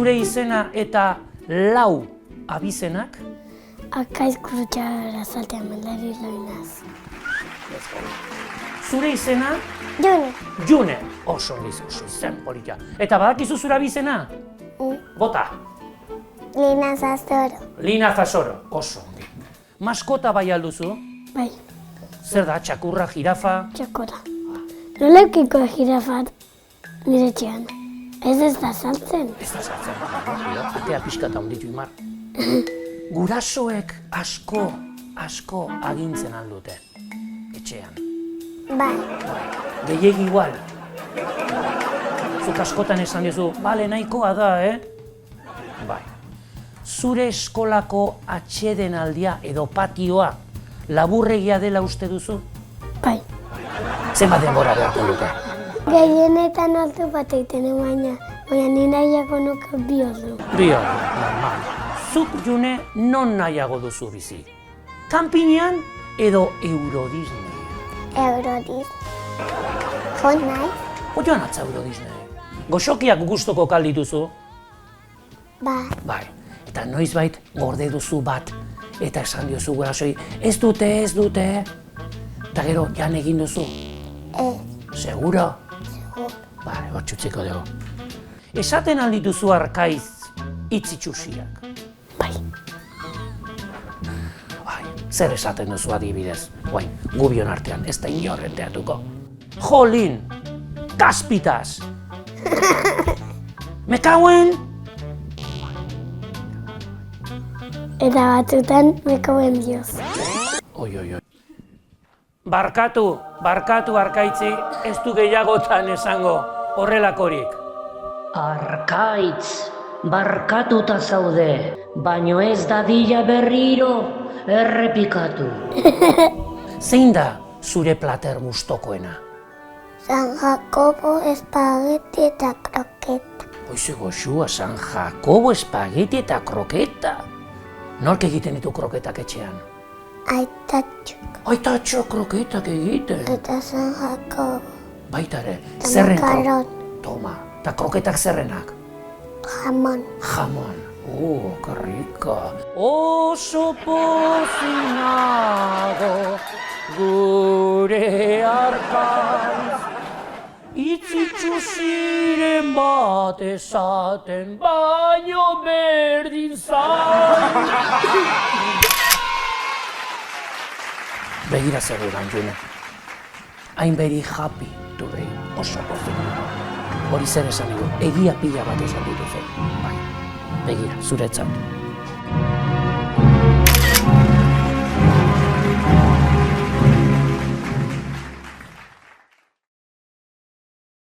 zure izena eta lau abizenak? Akaiz Kurutxagara Saltean Mendari Loinaz. Zure izena? Jone. June. Oso izen polita. Eta badakizu zure abizena? Bota. Lina Zazoro. Lina Zazoro. Oso ongi. Maskota bai alduzu? Bai, Zer da, txakurra, jirafa? txakora. Nolekiko jirafat nire txean. Ez da saltzen. Ez da sartzen. Atea pixka eta onditu imar. Gurasoek asko agintzen aldute. Etxean. Bai, Gehiegi igual. Zuk askotan esan dizu, bale, nahikoa da, Bai. Zure eskolako atsedenaldia edo patioa laburregia dela uste duzu? bai. Zenbat denbora beharko luke? Gehienetan altu bat egiten baina ni nahiago nuke bi ordu. Bio, normal. Zuk, June, non nahiago duzu bizi? Kanpinean edo Eurodisney? Eurodis. Joan nahi? Joan atza Eurodisney. Goxokiak gustoko dituzu? Bai. Eta noizbait gorde duzu bat. Eta esan diozu gurasoi, ez dute. Eta gero, jan egin duzu? Seguro? Bale, hor txutziko dugu. Esaten aldituzu Arkaiz hitz itxusiak? Bai. Zer esaten duzu adibidez? Gubion artean, ez da inor enteatuko. Jolin! Kaspitas! Mekauen! Eta batzutan mekoen dioz. Oi. Barkatu Arkaitzi, ez du gehiagotan esango horrelakorik. Arkaitz, barkatuta zaude, baino ez dadila berriro errepikatu. Zein da zure plater gustokoena? San Jacobo, espageti eta kroketa. Hoize goxua, San Jacobo, espageti eta kroketa. Nork egiten ditu kroketak etxean? Aitatxuk. Aitatxo kroketak egiten. Eta San Jacobo. Baitare, Eta zerren makarron. Toma, eta kroketak zerrenak? Jamon. Jamon. Que rica. Oso pozik nago gure Arkaiz. Itzitxusiren bat esaten baino berdin zan. Begira zer dudan, June. I'm very happy today. Oso pozik. Hori zer esan dugu, egia pila bat esan dituzu. Bai, begira, zuretzat.